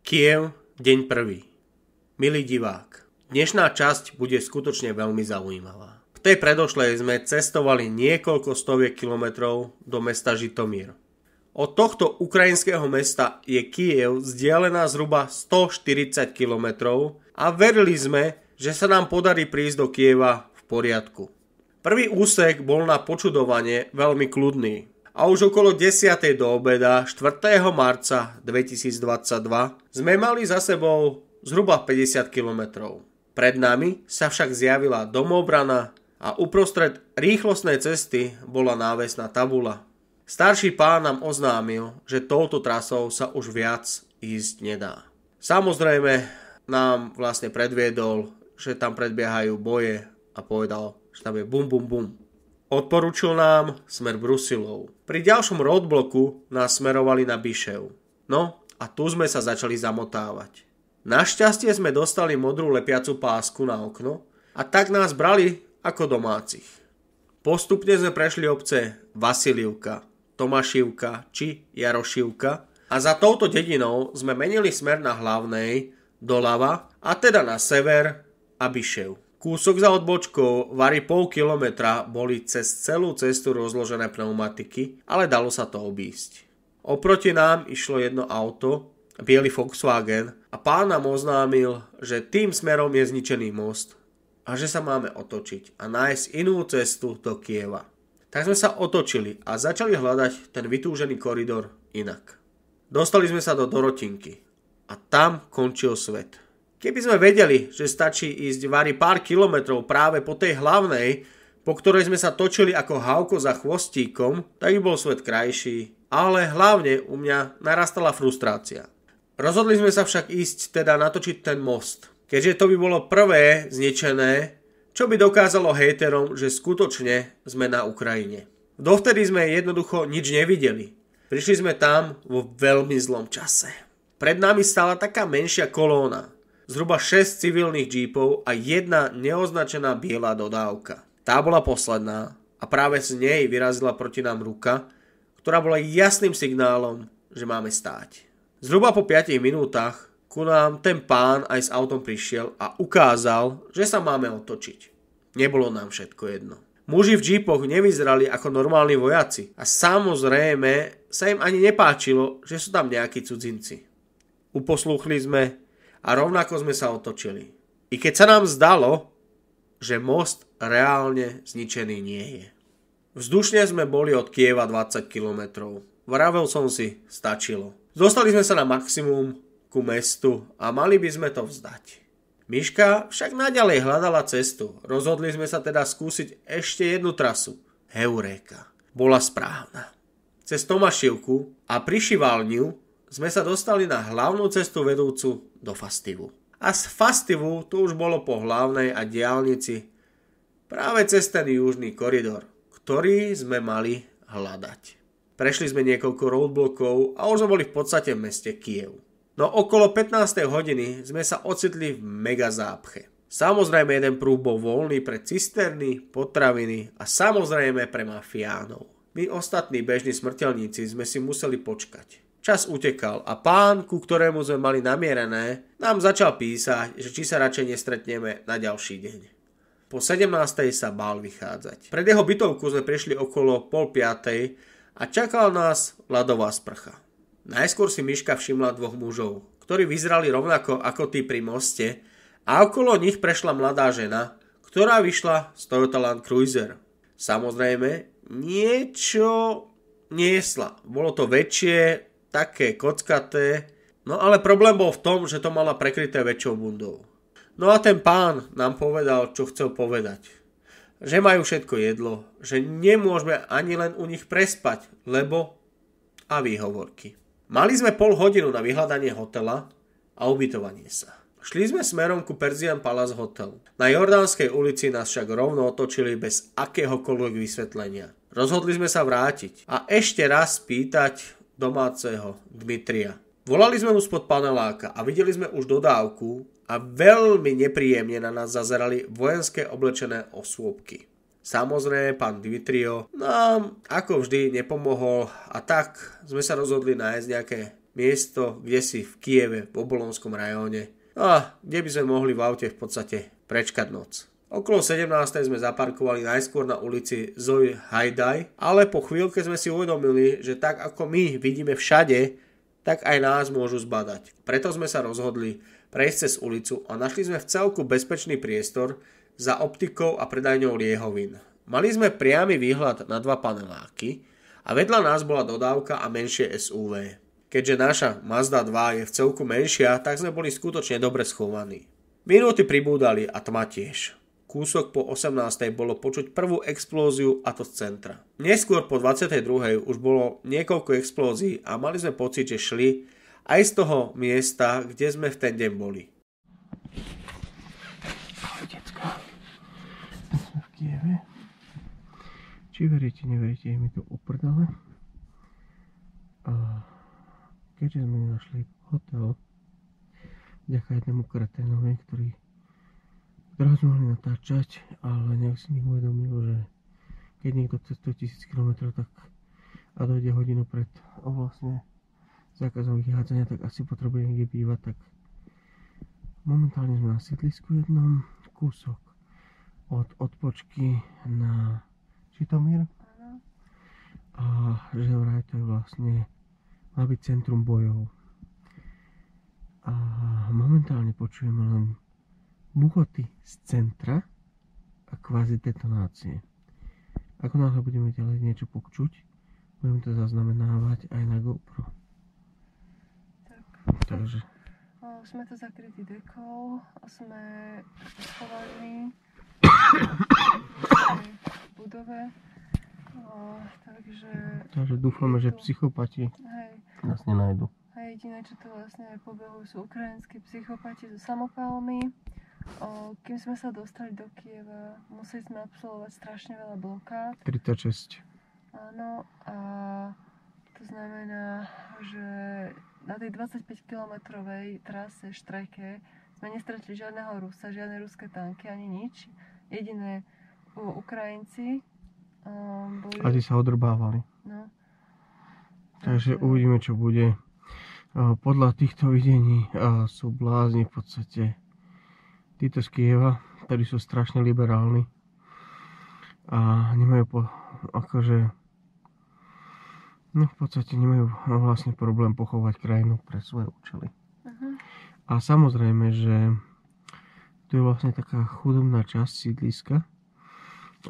Kyjev, deň prvý. Milý divák, dnešná časť bude skutočne veľmi zaujímavá. V tej predošlej sme cestovali niekoľko stoviek kilometrov do mesta Žitomír. Od tohto ukrajinského mesta je Kyjev vzdialená zhruba 140 kilometrov a verili sme, že sa nám podarí prísť do Kyjeva v poriadku. Prvý úsek bol na počudovanie veľmi kľudný. A už okolo 10. do obeda 4. marca 2022 sme mali za sebou zhruba 50 km. Pred nami sa však zjavila domobrana a uprostred rýchlostnej cesty bola návesná tabula. Starší pán nám oznámil, že touto trasou sa už viac ísť nedá. Samozrejme nám vlastne predviedol, že tam predbiehajú boje a povedal, že tam je bum bum bum. Odporučil nám smer Brusilov. Pri ďalšom roadbloku nás smerovali na Bišev. No a tu sme sa začali zamotávať. Našťastie sme dostali modrú lepiacu pásku na okno a tak nás brali ako domácich. Postupne sme prešli obce Vasilivka, Tomášivka či Jarošivka a za touto dedinou sme menili smer na hlavnej doľava a teda na sever a Bišev. Kúsok za odbočkou varí pol kilometra boli cez celú cestu rozložené pneumatiky, ale dalo sa to obísť. Oproti nám išlo jedno auto, biely Volkswagen, a pán nám oznámil, že tým smerom je zničený most a že sa máme otočiť a nájsť inú cestu do Kyjeva. Tak sme sa otočili a začali hľadať ten vytúžený koridor inak. Dostali sme sa do Dorotinky a tam končil svet. Keby sme vedeli, že stačí ísť vari pár kilometrov práve po tej hlavnej, po ktorej sme sa točili ako hávko za chvostíkom, tak by bol svet krajší, ale hlavne u mňa narastala frustrácia. Rozhodli sme sa však ísť teda natočiť ten most, keďže to by bolo prvé zničené, čo by dokázalo hejterom, že skutočne sme na Ukrajine. Dovtedy sme jednoducho nič nevideli. Prišli sme tam vo veľmi zlom čase. Pred nami stála taká menšia kolóna. Zhruba 6 civilných džípov a jedna neoznačená biela dodávka. Tá bola posledná a práve z nej vyrazila proti nám ruka, ktorá bola jasným signálom, že máme stáť. Zhruba po 5 minútach ku nám ten pán aj s autom prišiel a ukázal, že sa máme otočiť. Nebolo nám všetko jedno. Muži v džípoch nevyzerali ako normálni vojaci a samozrejme sa im ani nepáčilo, že sú tam nejakí cudzinci. Uposlúchli sme a rovnako sme sa otočili. I keď sa nám zdalo, že most reálne zničený nie je. Vzdušne sme boli od Kyjeva 20 km. Vravel som si, stačilo. Dostali sme sa na maximum ku mestu a mali by sme to vzdať. Miška však naďalej hľadala cestu. Rozhodli sme sa teda skúsiť ešte jednu trasu. Heuréka. Bola správna. Cez Tomášivku a pri Šivalniu sme sa dostali na hlavnú cestu vedúcu do Fastivu. A z Fastivu to už bolo po hlavnej a diaľnici práve cez ten južný koridor, ktorý sme mali hľadať. Prešli sme niekoľko roadblokov a už sme boli v podstate v meste Kyjev. No okolo 15. hodiny sme sa ocitli v mega zápche. Samozrejme jeden prúh bol voľný pre cisterny, potraviny a samozrejme pre mafiánov. My ostatní bežní smrteľníci sme si museli počkať. Čas utekal a pán, ku ktorému sme mali namierené, nám začal písať, že či sa radšej nestretneme na ďalší deň. Po 17. sa bál vychádzať. Pred jeho bytovku sme prišli okolo 4:30 a čakala nás ľadová sprcha. Najskôr si Miška všimla dvoch mužov, ktorí vyzerali rovnako ako tí pri moste a okolo nich prešla mladá žena, ktorá vyšla z Toyota Land Cruiser. Samozrejme, niečo niesla. Bolo to väčšie, také kockaté, no ale problém bol v tom, že to mala prekryté väčšou bundou. No a ten pán nám povedal, čo chcel povedať. Že majú všetko jedlo, že nemôžeme ani len u nich prespať, lebo a výhovorky. Mali sme pol hodinu na vyhľadanie hotela a ubytovanie sa. Šli sme smerom ku Persian Palace Hotel. Na Jordánskej ulici nás však rovno otočili bez akéhokoľvek vysvetlenia. Rozhodli sme sa vrátiť a ešte raz spýtať domáceho Dmitria. Volali sme mu spod paneláka a videli sme už dodávku a veľmi nepríjemne na nás zazerali vojenské oblečené osôbky. Samozrejme, pán Dmitrio nám ako vždy nepomohol a tak sme sa rozhodli nájsť nejaké miesto, kde si v Kieve, v Obolonskom rajóne, a kde by sme mohli v aute v podstate prečkať noc. Okolo 17. sme zaparkovali najskôr na ulici Zoe Hajdaj, ale po chvíľke sme si uvedomili, že tak ako my vidíme všade, tak aj nás môžu zbadať. Preto sme sa rozhodli prejsť cez ulicu a našli sme v celku bezpečný priestor za optikou a predajňou liehovín. Mali sme priamy výhľad na 2 paneláky a vedľa nás bola dodávka a menšie SUV. Keďže naša Mazda 2 je v celku menšia, tak sme boli skutočne dobre schovaní. Minúty pribúdali a tma tiež. Kúsok po 18. bolo počuť prvú explóziu, a to z centra. Neskôr po 22. už bolo niekoľko explózií a mali sme pocit, že šli aj z toho miesta, kde sme v ten deň boli. Ahoj, decka. Sme v Kieve. Či veríte, neveríte, je mi to uprdele. A keďže sme nenašli hotel, vďaka jednému kreténovi, ktorého sme mohli natáčať, ale nejak si neuvedomil, že keď niekto cestuje 1000 km tak a dojde hodinu pred vlastne zákazom vychádzania, tak asi potrebuje niekde bývať, tak momentálne sme na sídlisku jednom, kúsok od odpočky na Žitomír. A že vraj to je vlastne má byť centrum bojov. A momentálne počujeme len buchoty z centra a kvázi detonácie. Ako náhle budeme ďalej niečo počuť, budeme to zaznamenávať aj na GoPro. Takže sme to zakrytí dekou, sme schovaní v budove, takže dúfame, že psychopati nás nenajdu. Jediné, čo to vlastne pobehujú, sú ukrajinskí psychopati so samopálmi. Kým sme sa dostali do Kieva, museli sme absolvovať strašne veľa blokád. 36. Áno, a to znamená, že na tej 25-kilometrovej trase Štreke sme nestretli žiadneho Rusa, žiadne ruské tanky, ani nič. Jediné Ukrajinci boli... A tí sa odrbávali. No. Takže uvidíme, čo bude. Podľa týchto videní sú blázni v podstate títo z Kieva, ktorí sú strašne liberálni a nemajú v podstate nemajú vlastne problém pochovať krajinu pre svoje účely. A samozrejme, že tu je vlastne taká chudobná časť sídliska,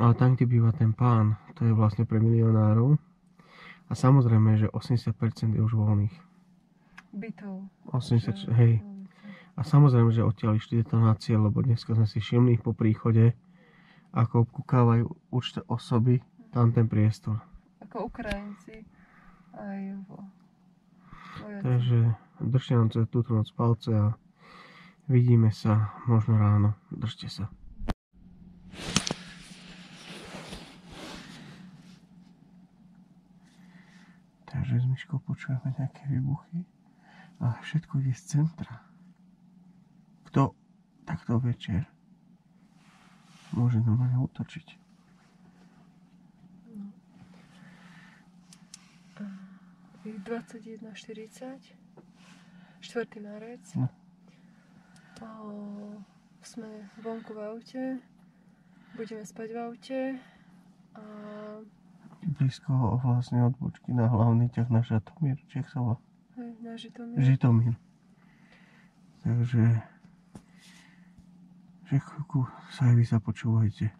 ale tam, kde býva ten pán, to je vlastne pre milionárov. A samozrejme, že 80% je už voľných. Bytov. 80, hej. A samozrejme, že odtiaľ išli detonácie, lebo dneska sme si všimli po príchode, ako obkúkávajú určité osoby tam ten priestor. Ako Ukrajinci aj vojaci. Takže držte nám túto noc palce a vidíme sa možno ráno. Držte sa. Takže s Myškou počujeme nejaké výbuchy. A všetko ide z centra. Kto takto večer môže normálne útočiť? Je 21:40, 4. marec. No. Sme vonku v aute, budeme spať v aute a blízko vlastne odbočky na hlavný ťah na Žitomír, či jak sa volá? na Žitomír. Žitomír. Takže že chvíľku sa aj vy započúvajte.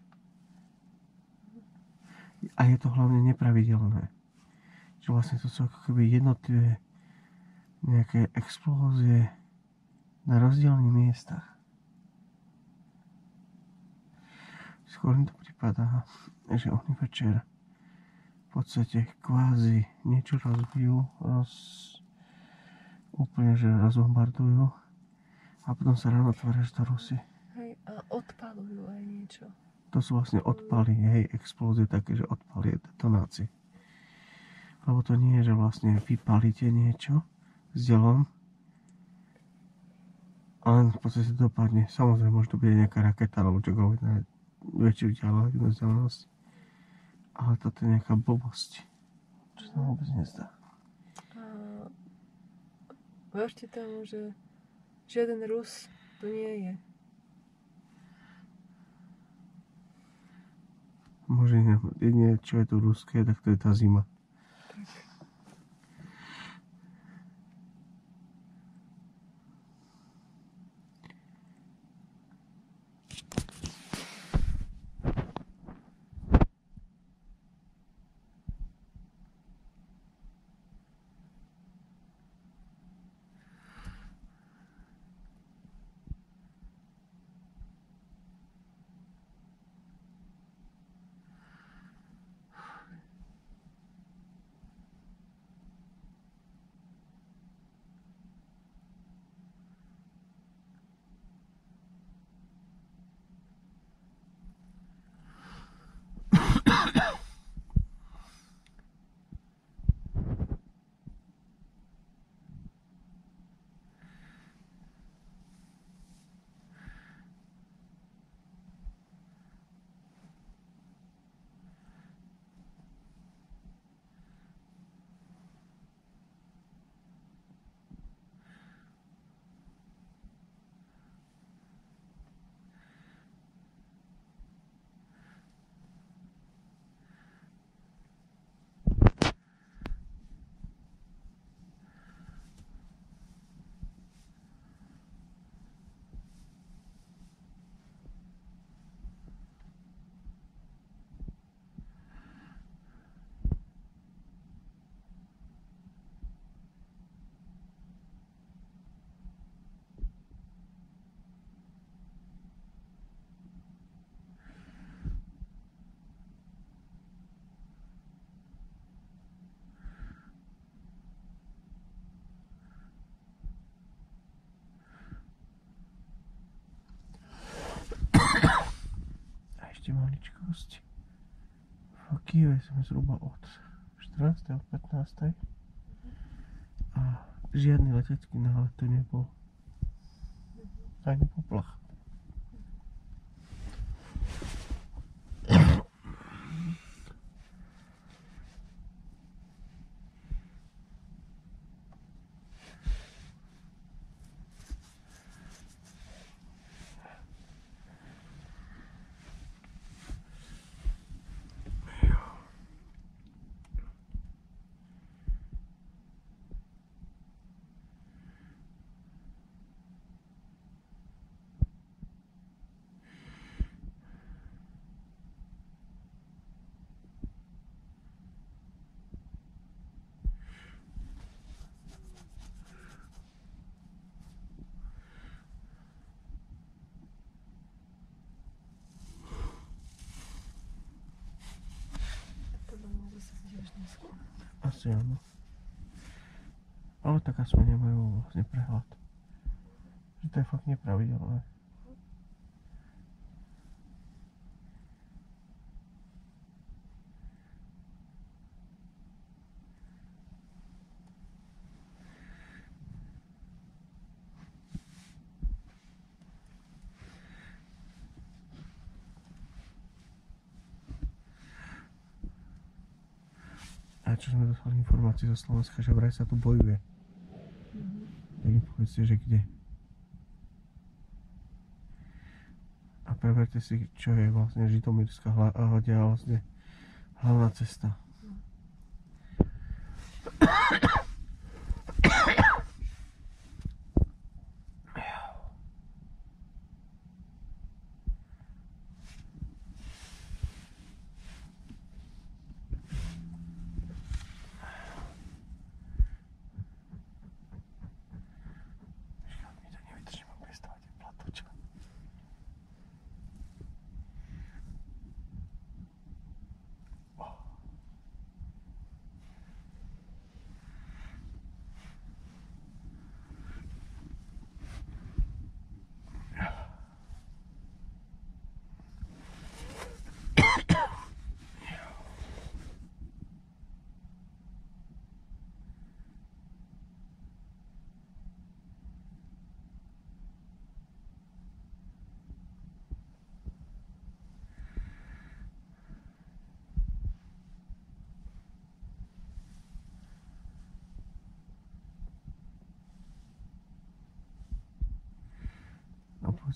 A je to hlavne nepravidelné. Že vlastne to sú ako keby jednotlivé nejaké explózie na rozdielnych miestach. Skôr mi to prípada, že oni večer v podstate kvázi niečo rozbijú, úplne že rozbombardujú a potom sa ráno tvária, že to Rusi. Hej, a odpalujú aj niečo. To sú vlastne odpaly, hej, explózie také, že odpaly, detonácie. Lebo to nie je, že vlastne vypalíte niečo s delom, ale v podstate dopadne. Samozrejme, môže to byť nejaká raketa, alebo čokoľvek na väčšiu vzdialenosť. Ale toto je nejaká blbosť, čo sa vôbec nezdá. Hovorte tam, že žiaden Rus tu nie je. Môže jedine, čo je tu ruské, tak to je tá zima. Ešte maličkosť. V Kyjeve sme zhruba od 14. od 15. A žiadny letecký nálet tu nebol. Ani poplach. Asi áno. Ale tak aspoň nemajú vlastne prehľad. Že to je fakt nepravidelné. A čo sme dostali informáciu zo Slovenska, že vraj sa tu bojuje. Tak mi povedzte, že kde. A preverte si, čo je vlastne Žitomírska vlastne hlavná cesta.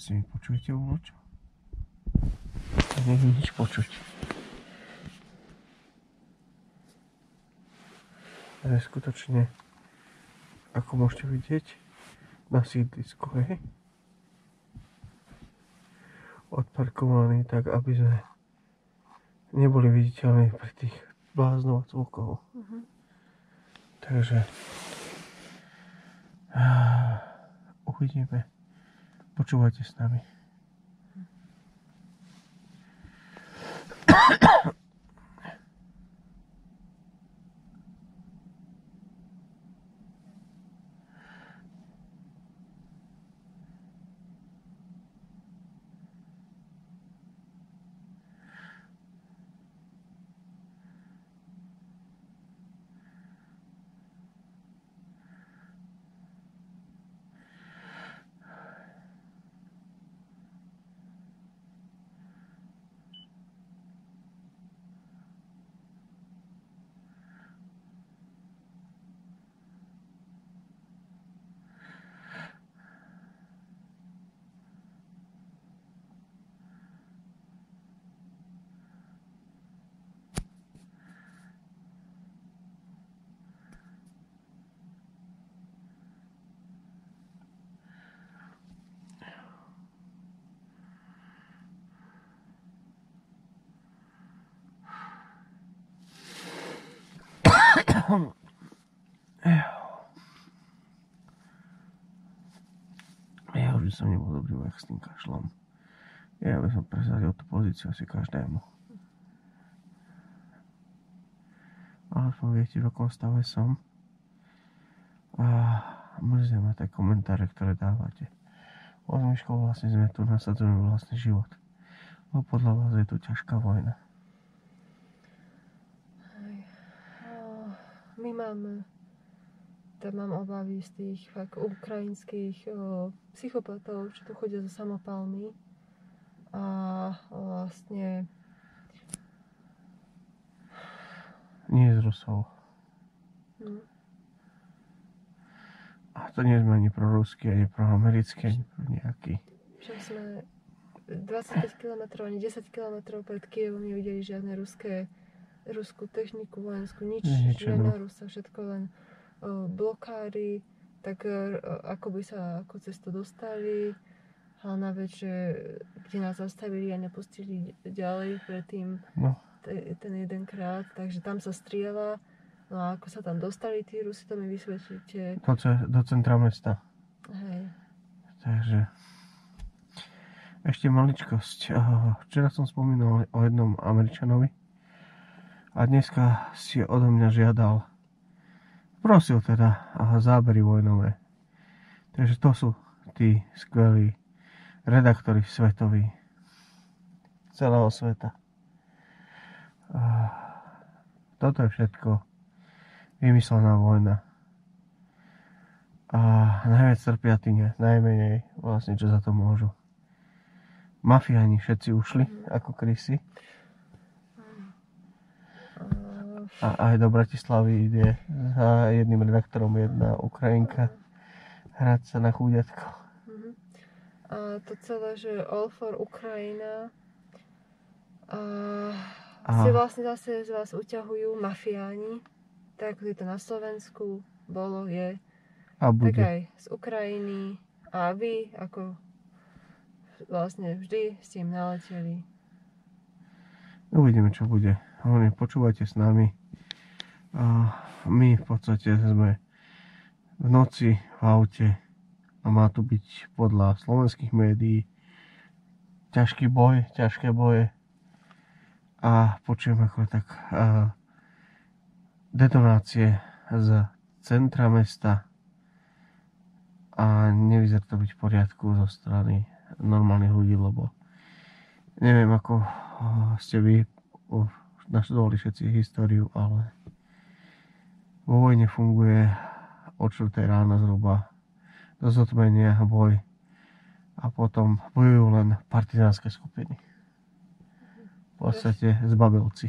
si mi počujete vôľčo? Neviem nič počuť. Ale skutočne, ako môžete vidieť, na sídlisku, hej? Odparkovaný tak, aby sme neboli viditeľní pri tých bláznov a cvukov. Takže uvidíme. Počúvajte s nami. Ja už by som nebol dobrý vojak s tým kašlom. Ja by som presadil tú pozíciu asi každému. Ale aspoň viete, v akom stave som. A mrzia ma tie komentáre, ktoré dávate. Od Myškou vlastne sme tu nasadzujeme vlastný život. No podľa vás je tu ťažká vojna. My máme, tam mám obavy z tých fakt ukrajinských psychopatov, čo tu chodia so samopalmi a vlastne Nie z Rusov. A to nie sme ani pro ruský, ani pro americký, ani pro nejaký. Však sme 25 km, ani 10 km pred Kyjevom nevideli žiadne ruskú techniku, vojenskú, nič, žiadna Rusa, všetko len blokády, tak ako by sa ako cez to dostali. Hlavná vec, že kde nás zastavili a nepustili ďalej predtým ten jedenkrát, takže tam sa strieľa. No a ako sa tam dostali tí Rusi, to mi vysvetlíte. Do centra mesta. Hej. Takže ešte maličkosť. Včera som spomínal o jednom Američanovi a dneska si odo mňa žiadal, prosil teda zábery vojnové. Takže to sú tí skvelí redaktori svetoví celého sveta. Toto je všetko vymyslená vojna. A najviac trpia tí najmenej vlastne, čo za to môžu. Mafiáni všetci ušli ako krysy. A aj do Bratislavy ide za jedným redaktorom jedna Ukrajinka hrať sa na chúďatko. A to celé, že All for Ukraina si vlastne zase z vás uťahujú mafiáni, tak ako je to na Slovensku bolo, je, a bude. Tak aj z Ukrajiny a vy ako vlastne vždy ste im naleteli. Uvidíme, čo bude. Hlavne počúvajte s nami. My v podstate sme v noci v aute a má tu byť podľa slovenských médií ťažké boje a počujem ako tak detonácie z centra mesta a nevyzerá to byť v poriadku zo strany normálnych ľudí, lebo neviem ako ste vy naštudovali všetci históriu, ale vo vojne funguje od 4 rána zhruba do zotmenia boj a potom bojujú len partizánske skupiny. V podstate zbabelci.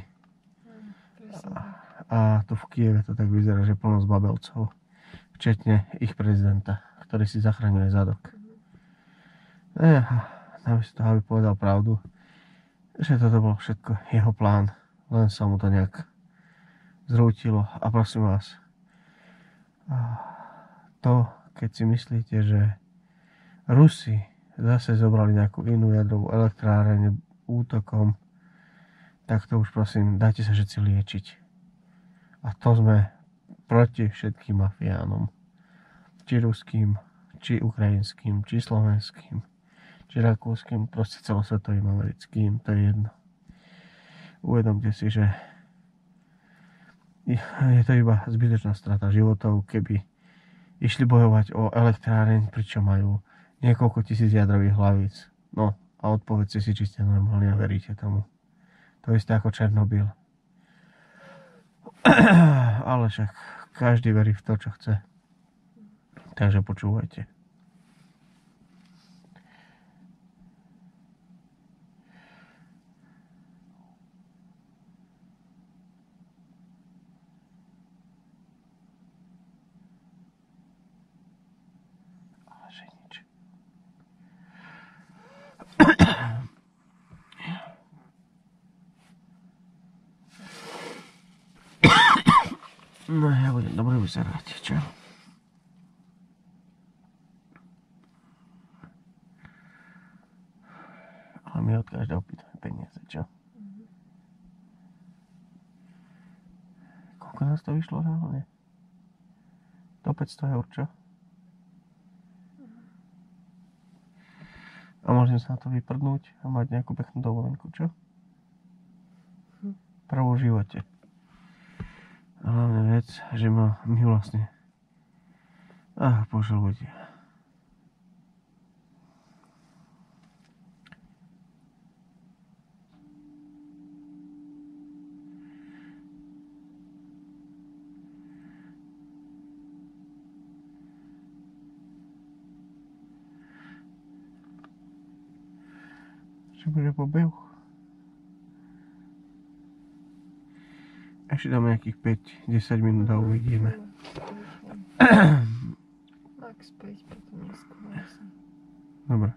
A tu v Kyjeve to tak vyzerá, že plno zbabelcov, včetne ich prezidenta, ktorý si zachraňuje zadok. Namiesto toho, aby povedal pravdu, že toto bol všetko jeho plán, len sa mu to nejak zrútilo. A prosím vás, to, keď si myslíte, že Rusi zase zobrali nejakú inú jadrovú elektráreň útokom, tak to už prosím, dajte sa všetci liečiť. A to sme proti všetkým mafiánom. Či ruským, či ukrajinským, či slovenským, či rakúskym, proste celosvetovým americkým, to je jedno. Uvedomte si, že je to iba zbytočná strata životov, keby išli bojovať o elektráreň, pričom majú niekoľko tisíc jadrových hlavíc. No a odpovedzte si, či ste normálni a veríte tomu. To isté ako Černobyl. Ale však každý verí v to, čo chce. Takže počúvajte. Ale že nič. No ja budem dobre vyzerať, čo? Ale my od každého pýtame peniaze, čo? Koľko nás to vyšlo reálne? Do 500 eur, čo? A môžem sa na to vyprdnúť a mať nejakú peknú dovolenku, čo? Prvú v živote. A hlavne vec, že my vlastne... Bože ľudia. Čo bude po behu? Ešte dáme nejakých 5-10 minút a uvidíme. Max 5, potom neskôr asi. Dobre.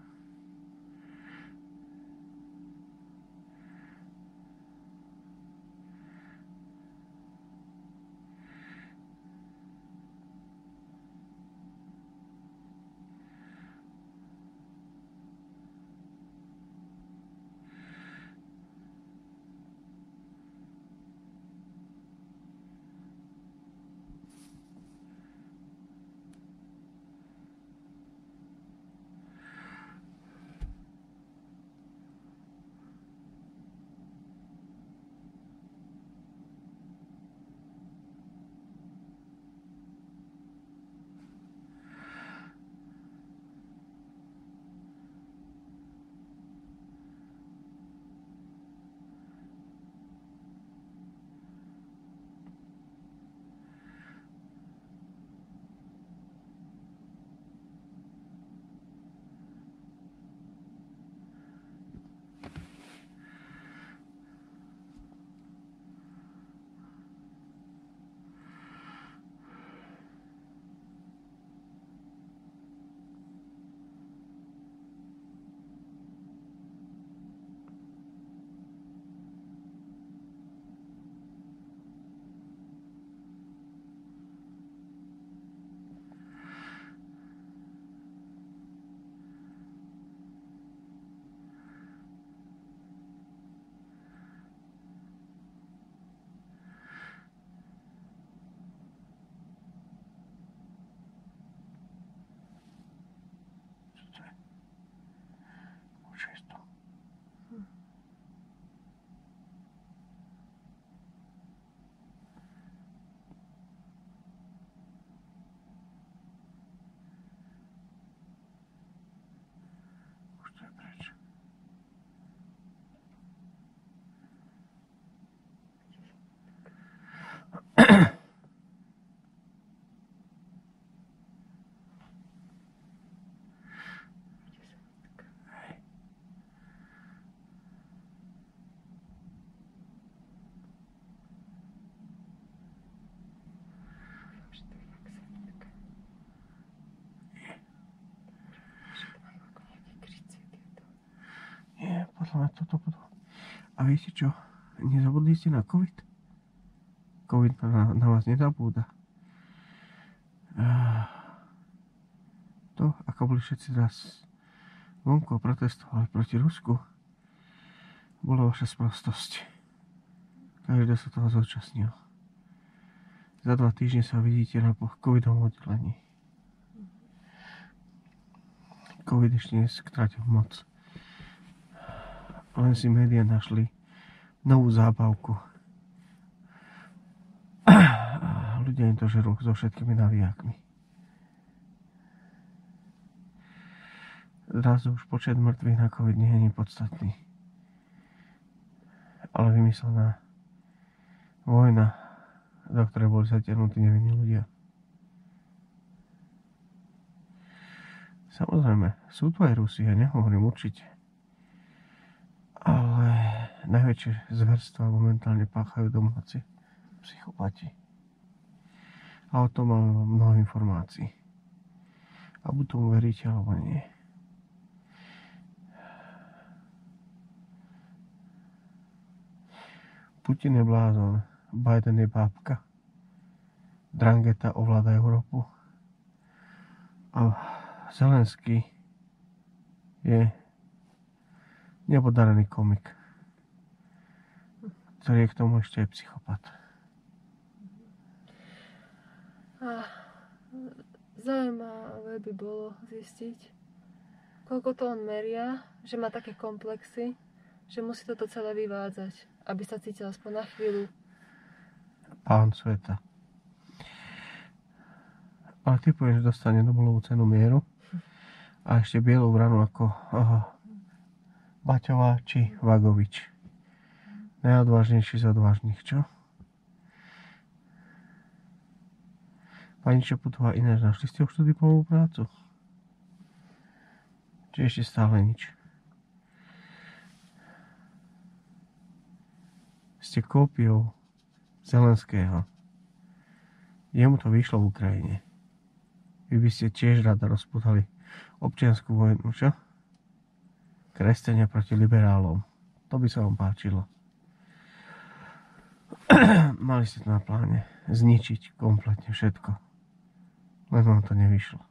na toto budú. A viete čo? Nezabudli ste na COVID? COVID na vás nezabúda. To, ako boli všetci teraz vonku protestovali proti Rusku, bola vaša sprostosť. Každý sa toho zúčastnil. Za 2 týždne sa vidíte na covidovom oddelení. Covid ešte neskrátil moc. Len si médiá našli novú zábavku. A ľudia im to žerú so všetkými navijakmi. Zrazu už počet mŕtvych na COVID nie je podstatný. Ale vymyslená vojna, do ktorej boli zatiahnutí nevinní ľudia. Samozrejme, sú tu aj Rusi, ja nehovorím určite. Ale najväčšie zverstva momentálne páchajú domáci psychopati. A o tom máme mnoho informácií. A buď tomu veríte, alebo nie. Putin je blázon, Biden je bábka, Drangheta ovláda Európu a Zelenský je nepodarený komik, ktorý je k tomu ešte aj psychopat. A zaujímavé by bolo zistiť, koľko to on meria, že má také komplexy, že musí toto celé vyvádzať, aby sa cítil aspoň na chvíľu. Pán sveta. Ale ty povieš, že dostane Nobelovú cenu mieru a ešte bielú vranu ako Baťová či Vagovič. Najodvážnejší z odvážnych, čo? Pani Čaputová, ináč našli ste už tú diplomovú prácu? Či ešte stále nič? Ste kópiou Zelenského. Jemu to vyšlo v Ukrajine. Vy by ste tiež rada rozputali občiansku vojnu, čo? Kresťania proti liberálom. To by sa vám páčilo. Mali ste to na pláne zničiť kompletne všetko. Len vám to nevyšlo.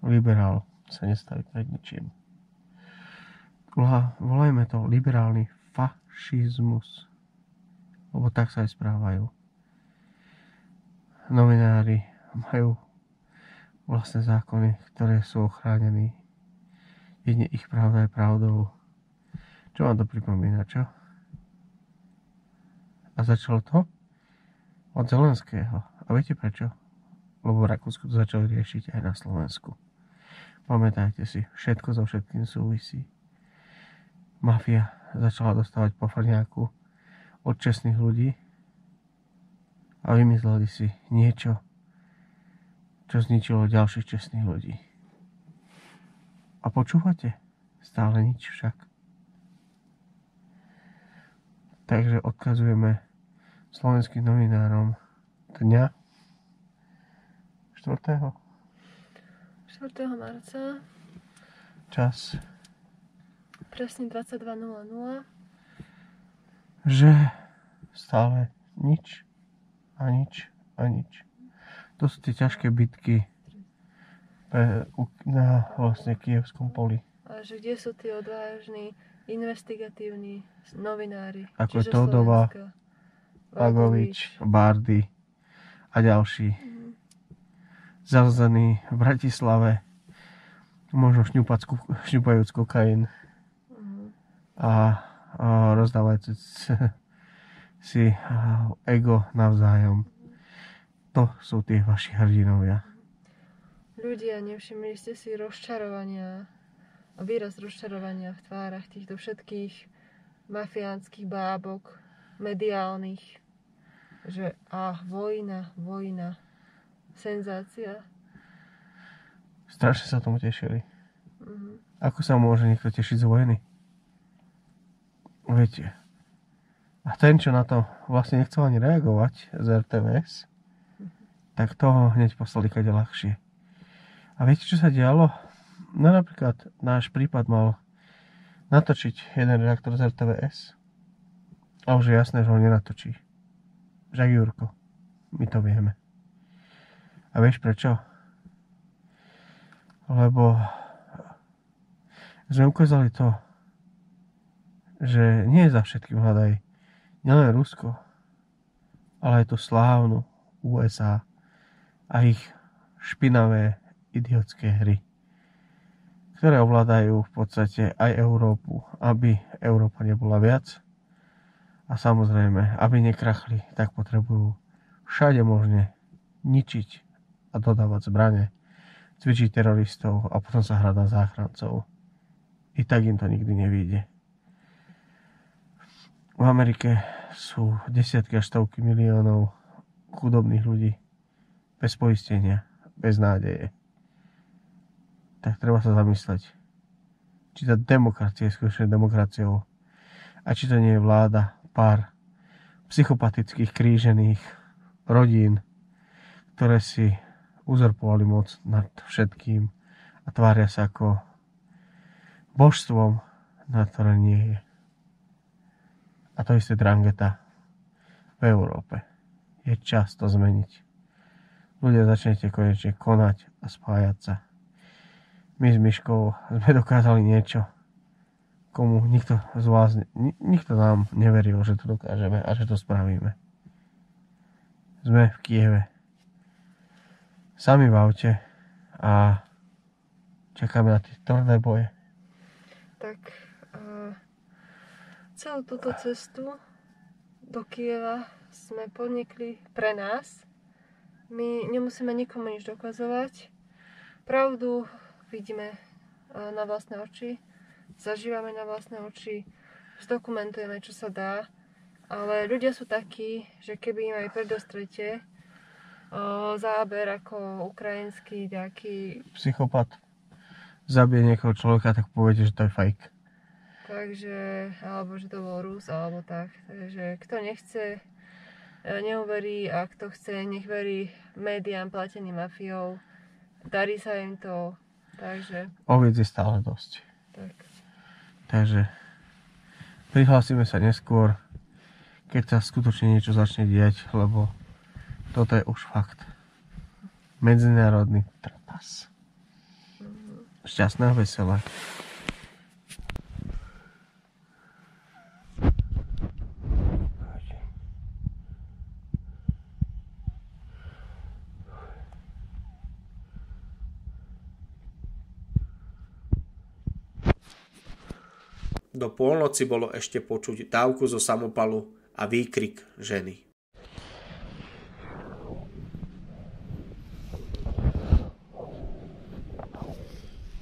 Liberál sa nestaví pred ničím. Volajme to liberálny fašizmus. Lebo tak sa aj správajú. Novinári majú vlastné zákony, ktoré sú ochránení. Jedine ich pravda je pravdou. Čo vám to pripomína, čo? A začalo to od Zelenského. A viete prečo? Lebo v Rakúsku to začali riešiť aj na Slovensku. Pamätajte si, všetko so všetkým súvisí. Mafia začala dostávať pofrňáku od čestných ľudí a vymysleli si niečo, čo zničilo ďalších čestných ľudí. A počúvate? Stále nič však. Takže odkazujeme slovenským novinárom dňa 4. marca. Čas. Presne 22:00. Že stále nič a nič a nič. To sú tie ťažké bitky na vlastne Kyjevskom poli. A že kde sú tí odvážni, investigatívni novinári? Ako je Todová, Vagovič, Bardy a ďalší. Zalzený v Bratislave, možno šňupajúc kokain a rozdávajúc si ego navzájom. To sú tie vaši hrdinovia. Ľudia, nevšimli ste si výraz rozčarovania v tvárach týchto všetkých mafiánskych bábok, mediálnych, že vojna, senzácia. Strašne sa tomu tešili. Ako sa môže niekto tešiť z vojny? Viete. A ten, čo na to vlastne nechcel ani reagovať z RTVS, tak toho hneď poslali kade ľahšie. A viete, čo sa dialo? No napríklad náš prípad mal natočiť jeden redaktor z RTVS a už je jasné, že ho nenatočí. Však Jurko, my to vieme. A vieš prečo? Lebo sme ukázali to, že nie je za všetkým hľadaj nielen Rusko, ale aj to slávnu USA a ich špinavé idiotské hry, ktoré ovládajú v podstate aj Európu, aby Európa nebola viac a samozrejme, aby nekrachli, tak potrebujú všade možne ničiť a dodávať zbrane, cvičiť teroristov a potom sa hrať na záchrancov. I tak im to nikdy nevyjde. V Amerike sú desiatky až stovky miliónov chudobných ľudí bez poistenia, bez nádeje. Tak treba sa zamysleť, či tá demokracia je skutočne demokraciou a či to nie je vláda pár psychopatických krížených rodín, ktoré si uzurpovali moc nad všetkým a tvária sa ako božstvom, na ktoré nie je. A to isté drangeta v Európe. Je čas to zmeniť. Ľudia, začnete konečne konať a spájať sa. My s Myškou sme dokázali niečo, komu nikto z vás, nikto nám neveril, že to dokážeme a že to spravíme. Sme v Kieve. Sami v aute a čakáme na tie tvrdé boje. Tak celú túto cestu do Kieva sme podnikli pre nás. My nemusíme nikomu nič dokazovať. Pravdu vidíme na vlastné oči, zažívame na vlastné oči, zdokumentujeme, čo sa dá. Ale ľudia sú takí, že keby im aj predostrete záber ako ukrajinský nejaký psychopat zabije niekoho človeka, tak poviete, že to je fake. Takže, alebo že to bol Rus, alebo tak. Takže kto nechce, neuverí, a kto chce, nech verí médiám plateným mafiou. Darí sa im to, takže... Oviec je stále dosť. Tak. Takže prihlásime sa neskôr, keď sa skutočne niečo začne diať, lebo toto je už fakt medzinárodný trapas. Šťastné a veselé. Do polnoci bolo ešte počuť dávku zo samopalu a výkrik ženy.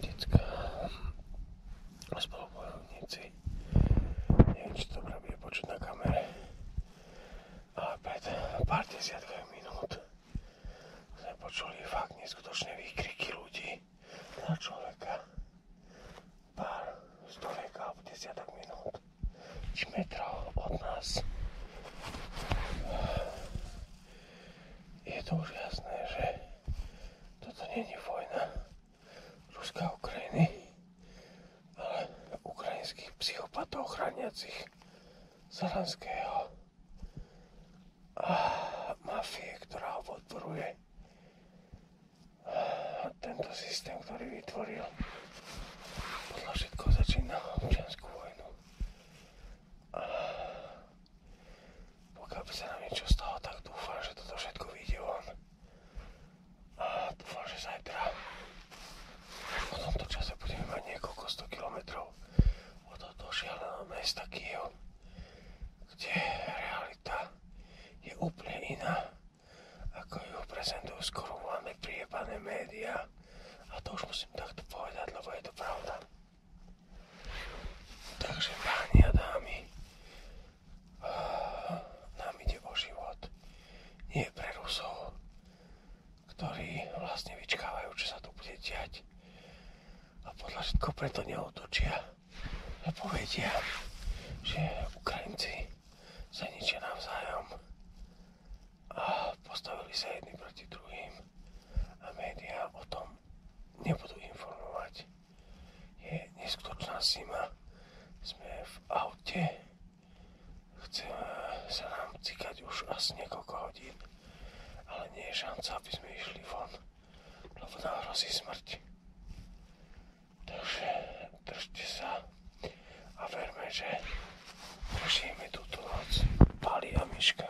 Decka, spolubojovníci, neviem, či to dobre bude počuť na kamere, ale pred pár desiatkami minút sme počuli fakt neskutočné výkriky ľudí na človeka. Pár stoviek alebo desiatok minút či metrov od nás. Je to už jasné, že toto nie je vojna Ruska a Ukrajiny, ale ukrajinských psychopatov chrániacich Zelenského a mafie, ktorá ho podporuje. A tento systém, ktorý vytvoril, podľa všetko začína občiansku vojnu. A pokiaľ by sa nám niečo stalo, tak dúfam, že toto všetko vyjde von. A dúfam, že zajtra po tomto čase budeme mať niekoľko 100 kilometrov od toho šialeného mesta Kyjev, kde realita je úplne iná, ako ju prezentujú skorumované priebané médiá. A to už musím takto povedať, lebo je to pravda. Takže páni a dámy, nám ide o život. Nie pre Rusov, ktorí vlastne vyčkávajú, čo sa tu bude diať. A podľa všetko preto neotočia. Lebo vedia, že Ukrajinci sa ničia navzájom. A postavili sa jedni proti druhým. A médiá o tom nebudú informovať. Ale nie je šanca, aby sme išli von, lebo nám hrozí smrť. Takže držte sa a verme, že prežijeme túto noc. Pali a Miška.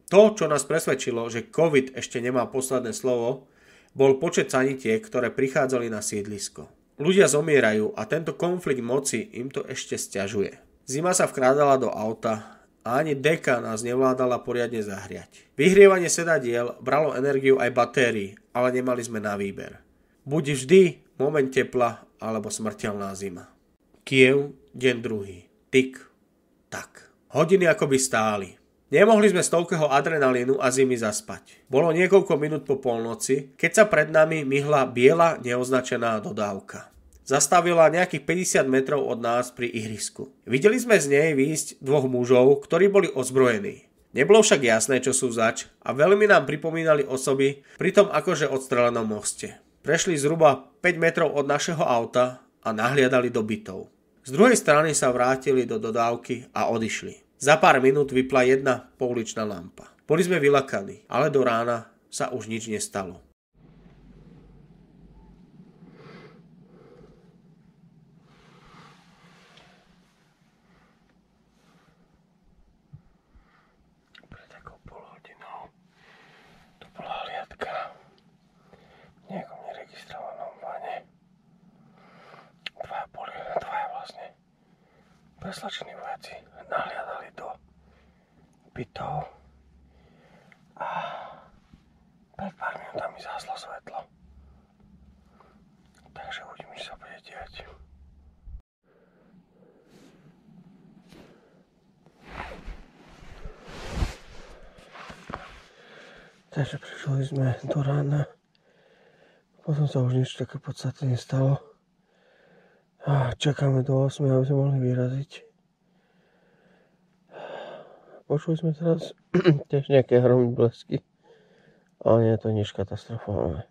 To, čo nás presvedčilo, že COVID ešte nemá posledné slovo, bol počet sanitiek, ktoré prichádzali na sídlisko. Ľudia zomierajú a tento konflikt moci im to ešte sťažuje. Zima sa vkrádala do auta a ani deka nás nevládala poriadne zahriať. Vyhrievanie sedadiel bralo energiu aj batérií, ale nemali sme na výber. Buď vždy moment tepla alebo smrteľná zima. Kiev, deň druhý. Tik, tak. Hodiny akoby stáli. Nemohli sme z toľkého adrenalínu a zimy zaspať. Bolo niekoľko minút po polnoci, keď sa pred nami myhla biela neoznačená dodávka. Zastavila nejakých 50 metrov od nás pri ihrisku. Videli sme z nej výjsť dvoch mužov, ktorí boli ozbrojení. Nebolo však jasné, čo sú zač a veľmi nám pripomínali osoby pri tom akože odstrelenom moste. Prešli zhruba 5 metrov od našeho auta a nahliadali do bytov. Z druhej strany sa vrátili do dodávky a odišli. Za pár minút vypla jedna pouličná lampa. Boli sme vylakaní, ale do rána sa už nič nestalo. Pred takou polhodinou tu bola hliadka v nejakom neregistrovanom vane. Dvaja vlastne preslačení vojaci nahliadali do bytov a pred pár minútami zhaslo svetlo. Takže uvidíme, čo sa bude diať. Takže prišli sme do rána. Potom sa už nič také podstatné nestalo. A čakáme do 8, aby sme mohli vyraziť. Počuli sme teraz tiež nejaké hromy blesky, ale nie je to nič katastrofálne.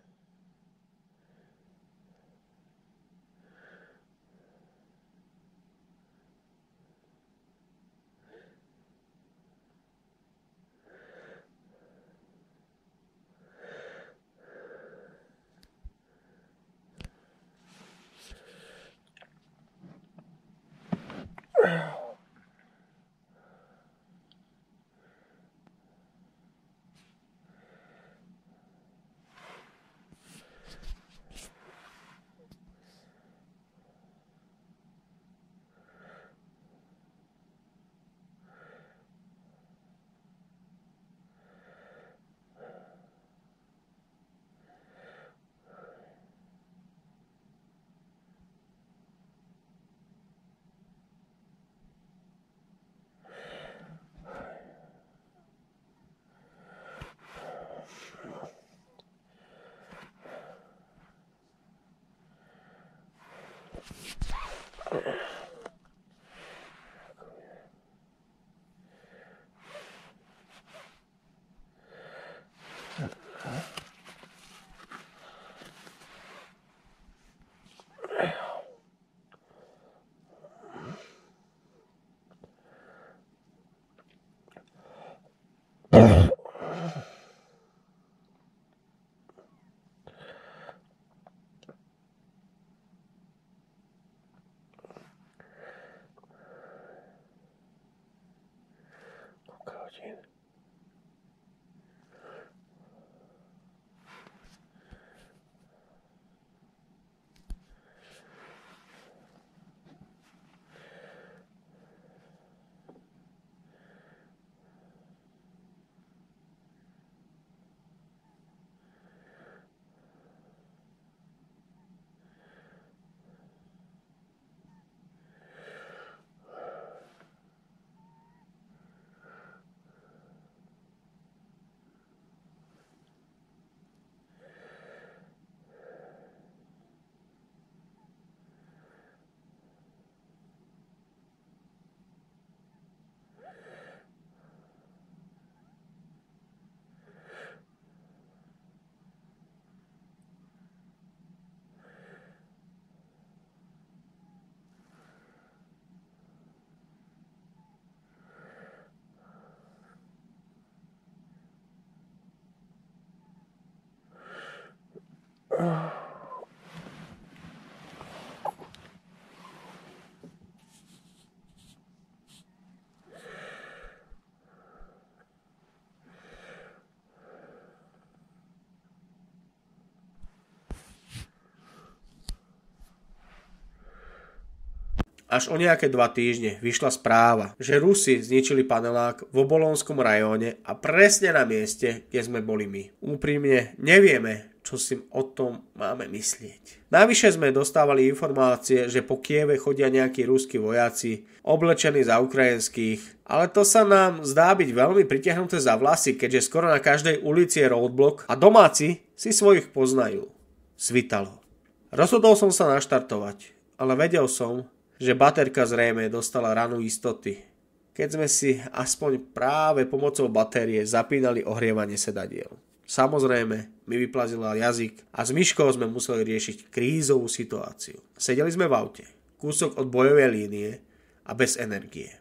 Až o nejaké 2 týždne vyšla správa, že Rusi zničili panelák v Obolonskom rajóne a presne na mieste, kde sme boli my. Úprimne nevieme, čo si o tom máme myslieť. Navyše sme dostávali informácie, že po Kieve chodia nejakí ruskí vojaci, oblečení za ukrajinských, ale to sa nám zdá byť veľmi pritiahnuté za vlasy, keďže skoro na každej ulici je roadblock a domáci si svojich poznajú. Svitalo. Rozhodol som sa naštartovať, ale vedel som, že baterka zrejme dostala ranu istoty, keď sme si aspoň práve pomocou batérie zapínali ohrievanie sedadiel. Samozrejme, mi vyplazila jazyk a s Myškou sme museli riešiť krízovú situáciu. Sedeli sme v aute, kúsok od bojovej línie a bez energie.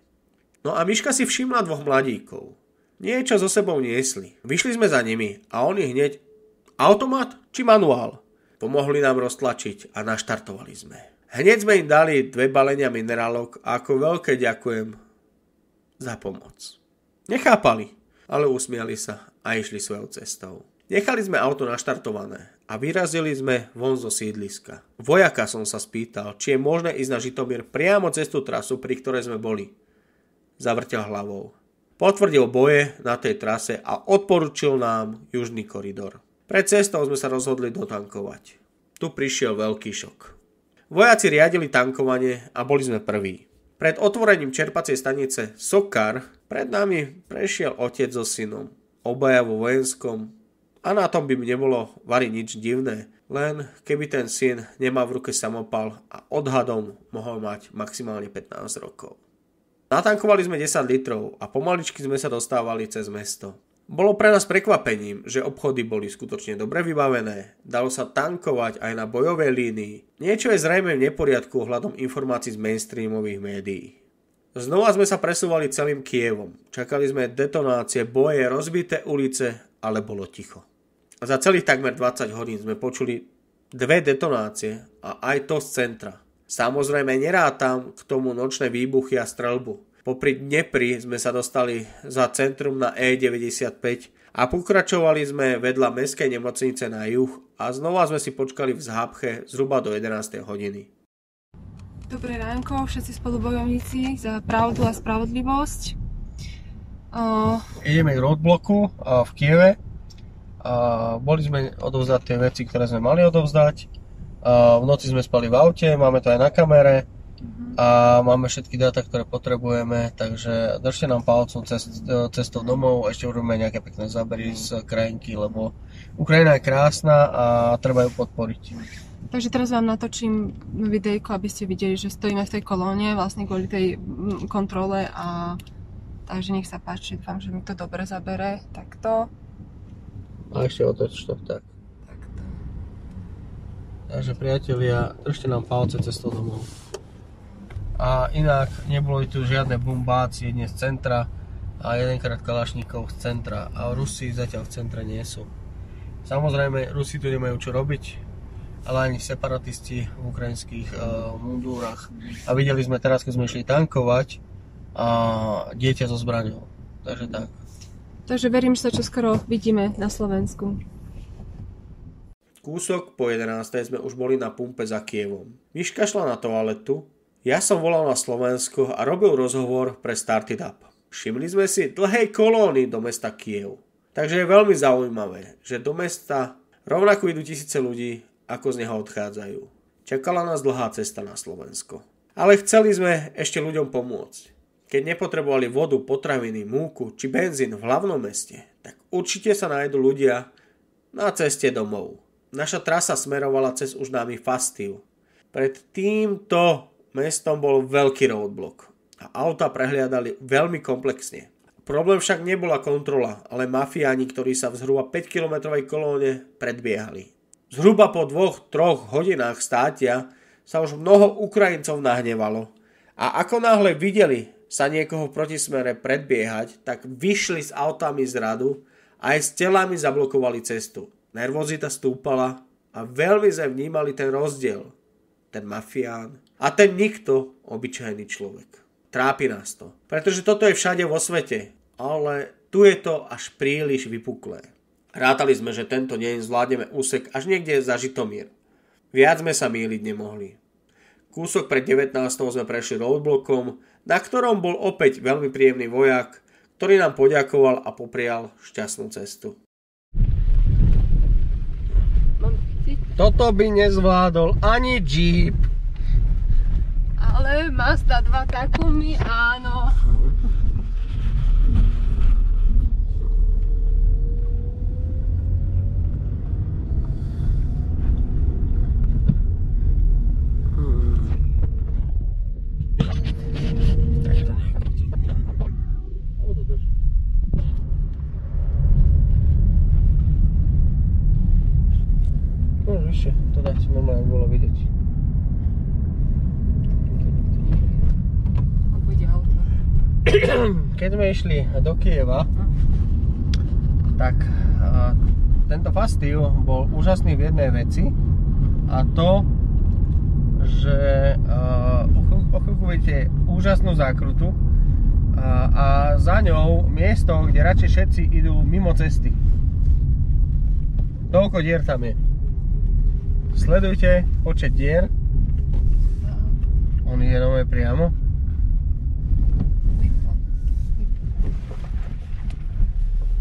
No a Myška si všimla 2 mladíkov. Niečo so sebou niesli. Vyšli sme za nimi a oni hneď: automat či manuál? Pomohli nám roztlačiť a naštartovali sme. Hneď sme im dali 2 balenia minerálok a ako veľké ďakujem za pomoc. Nechápali, ale usmiali sa a išli svojou cestou. Nechali sme auto naštartované a vyrazili sme von zo sídliska. Vojaka som sa spýtal, či je možné ísť na Žitomír priamo cez tú trasu, pri ktorej sme boli. Zavrtel hlavou. Potvrdil boje na tej trase a odporučil nám južný koridor. Pred cestou sme sa rozhodli dotankovať. Tu prišiel veľký šok. Vojaci riadili tankovanie a boli sme prví. Pred otvorením čerpacej stanice Sokar pred nami prešiel otec so synom. Obaja vo vojenskom a na tom by mi nebolo vari nič divné, len keby ten syn nemal v ruke samopal a odhadom mohol mať maximálne 15 rokov. Natankovali sme 10 litrov a pomaličky sme sa dostávali cez mesto. Bolo pre nás prekvapením, že obchody boli skutočne dobre vybavené, dalo sa tankovať aj na bojovej línii. Niečo je zrejme v neporiadku ohľadom informácií z mainstreamových médií. Znova sme sa presúvali celým Kievom. Čakali sme detonácie, boje, rozbité ulice, ale bolo ticho. A za celých takmer 20 hodín sme počuli 2 detonácie a aj to z centra. Samozrejme nerátam k tomu nočné výbuchy a streľbu. Popri Dnepri sme sa dostali za centrum na E95 a pokračovali sme vedľa mestskej nemocnice na juh a znova sme si počkali v Zhábche zhruba do 11. hodiny. Dobré ránko, všetci spolubojovníci za pravdu a spravodlivosť. Ideme k roadblocku v Kieve. Boli sme odovzdať tie veci, ktoré sme mali odovzdať. V noci sme spali v aute, máme to aj na kamere. A máme všetky dáta, ktoré potrebujeme, takže držte nám palcom cestou domov, ešte urobíme nejaké pekné zábery z krajinky, lebo Ukrajina je krásna a treba ju podporiť. Takže teraz vám natočím videjko, aby ste videli, že stojíme v tej kolóne, vlastne kvôli tej kontrole a takže nech sa páči, dúfam, že mi to dobre zabere, takto. A ešte otoč to, tak. Takto. Takže priatelia, držte nám palce cestou domov. A inak neboli tu žiadne bombácie dnes z centra a jedenkrát kalašníkov z centra a Rusi zatiaľ v centre nie sú. Samozrejme Rusi tu nemajú čo robiť, ale ani separatisti v ukrajinských mundúrach. A videli sme teraz, keď sme išli tankovať dieťa so zbraňou. Takže tak. Takže verím, že sa čoskoro vidíme na Slovensku. Kúsok po 11. sme už boli na pumpe za Kievom. Myška šla na toaletu. Ja som volal na Slovensko a robil rozhovor pre Started Up. Všimli sme si dlhej kolóny do mesta Kiev. Takže je veľmi zaujímavé, že do mesta rovnako idú tisíce ľudí, ako z neho odchádzajú. Čakala nás dlhá cesta na Slovensko. Ale chceli sme ešte ľuďom pomôcť. Keď nepotrebovali vodu, potraviny, múku či benzín v hlavnom meste, tak určite sa nájdu ľudia na ceste domov. Naša trasa smerovala cez už námy Fastiv. Pred týmto mestom bol veľký roadblock a auta prehliadali veľmi komplexne. Problém však nebola kontrola, ale mafiáni, ktorí sa v zhruba 5-kilometrovej kolóne predbiehali. Zhruba po 2-3 hodinách státia sa už mnoho Ukrajincov nahnevalo a ako náhle videli sa niekoho v protismere predbiehať, tak vyšli s autami z radu a aj s telami zablokovali cestu. Nervozita stúpala a veľmi sme vnímali ten rozdiel. Ten mafián a ten nikto, obyčajný človek. Trápi nás to, pretože toto je všade vo svete, ale tu je to až príliš vypuklé. Rátali sme, že tento deň zvládneme úsek až niekde za Žitomír. Viac sme sa mýliť nemohli. Kúsok pred 19. sme prešli roadblockom, na ktorom bol opäť veľmi príjemný vojak, ktorý nám poďakoval a poprial šťastnú cestu. Toto by nezvládol ani Jeep. Ale Mazda 2 Takumi, áno. To dať normálne bolo vidieť. Keď sme išli do Kyjeva, tak tento Fastiv bol úžasný v jednej veci, a to, že o chvíľku vidíte úžasnú zákrutu a za ňou miesto, kde radšej všetci idú mimo cesty. Toľko dier tam je. Sledujte počet dier. On ide nové priamo.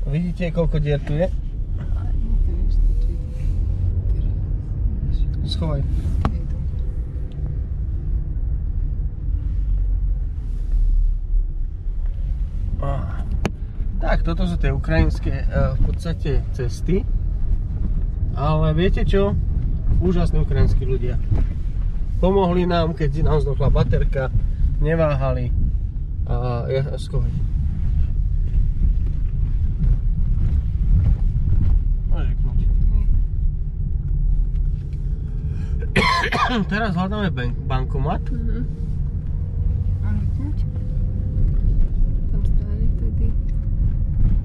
Vidíte, koľko dier tu je? Schovaj. Tak, toto sú tie ukrajinské v podstate cesty. Ale viete čo? Úžasní ukrajinskí ľudia. Pomohli nám, keď nám zdochla baterka, neváhali. A ja schovaj. Môžeš vypnúť. Teraz hľadáme bankomat. Mám vypnúť? Tam stáli vtedy.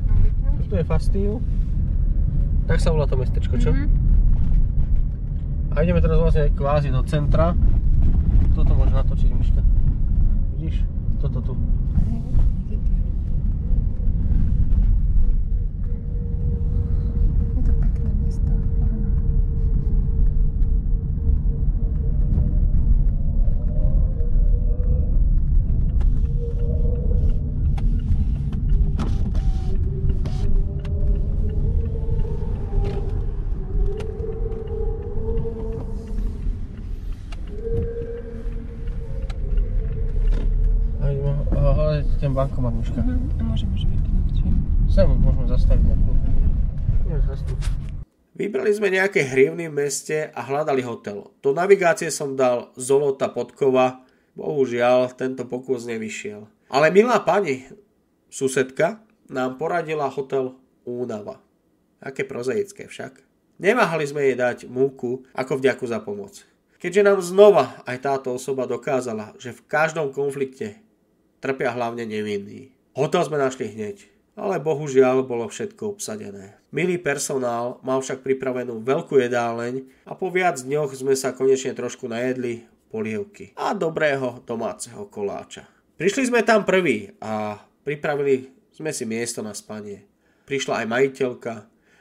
Mám vypnúť? Tu je Fastiv. Tak sa volá to mestečko, čo? A ideme teraz vlastne kvázi do centra. Toto môže natočiť, Miška. Vidíš? Toto tu. Je to pekné mesto, áno. Ten bankomat, Miška. A môžeme vypnúť. Sem môžeme zastaviť. Vybrali sme nejaké hrievny v meste a hľadali hotel. Do navigácie som dal Zolota Podkova, bohužiaľ tento pokus nevyšiel. Ale milá pani, susedka, nám poradila hotel Únava. Aké prozaické však. Neváhali sme jej dať múku ako vďaku za pomoc. Keďže nám znova aj táto osoba dokázala, že v každom konflikte trpia hlavne nevinní. Hotel sme našli hneď, ale bohužiaľ bolo všetko obsadené. Milý personál mal však pripravenú veľkú jedáleň a po viac dňoch sme sa konečne trošku najedli polievky a dobrého domáceho koláča. Prišli sme tam prví a pripravili sme si miesto na spanie. Prišla aj majiteľka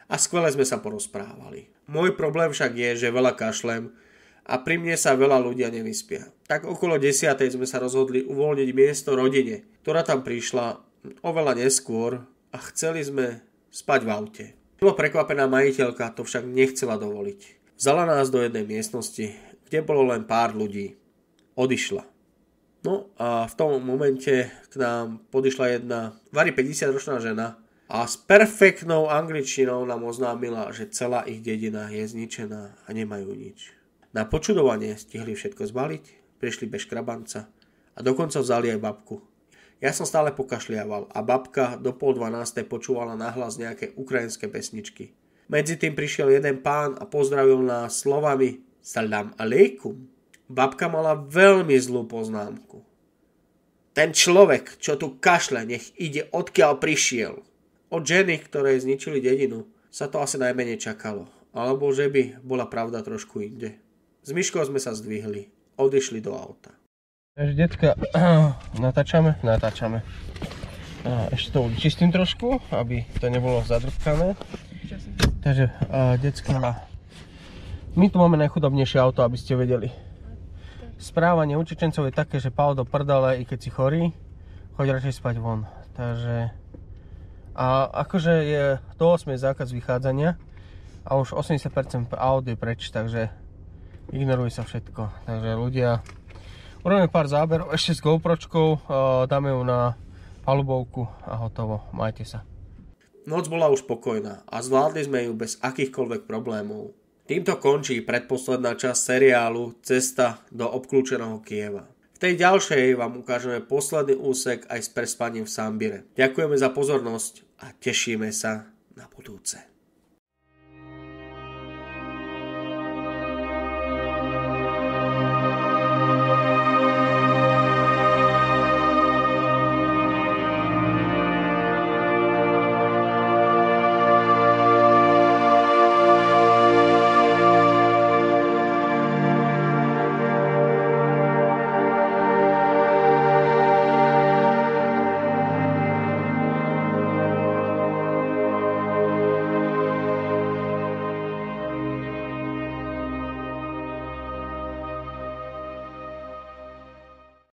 a skvele sme sa porozprávali. Môj problém však je, že veľa kašlem a pri mne sa veľa ľudia nevyspia. Tak okolo 10. sme sa rozhodli uvoľniť miesto rodine, ktorá tam prišla oveľa neskôr a chceli sme spať v aute. Bolo prekvapená majiteľka, to však nechcela dovoliť. Vzala nás do jednej miestnosti, kde bolo len pár ľudí. Odišla. No a v tom momente k nám podišla jedna 50-ročná žena a s perfektnou angličtinou nám oznámila, že celá ich dedina je zničená a nemajú nič. Na počudovanie stihli všetko zbaliť, prišli bez škrabanca a dokonca vzali aj babku. Ja som stále pokašliaval a babka do 11:30 počúvala nahlas nejaké ukrajinské pesničky. Medzi tým prišiel jeden pán a pozdravil nás slovami Salam alejkum. Babka mala veľmi zlú poznámku. Ten človek, čo tu kašle, nech ide odkiaľ prišiel. Od ženy, ktorej zničili dedinu, sa to asi najmenej čakalo. Alebo že by bola pravda trošku inde. S Myškou sme sa zdvihli, odišli do auta. Takže decka, natáčame. Ešte to vyčistím trošku, aby to nebolo zadrpkané. Takže decka, my tu máme najchudobnejšie auto, aby ste vedeli. správanie utečencov je také, že pál do prdele, i keď si chorý, choď radšej spať von. Takže a akože je do 8 zákaz vychádzania a už 80% aut je preč, takže ignoruje sa všetko. Takže ľudia, urobíme pár záberov ešte s GoPročkou, dáme ju na palubovku a hotovo. Majte sa. Noc bola už pokojná a zvládli sme ju bez akýchkoľvek problémov. Týmto končí predposledná časť seriálu Cesta do obklúčeného Kyjeva. V tej ďalšej vám ukážeme posledný úsek aj s prespaním v Sambire. Ďakujeme za pozornosť a tešíme sa na budúce.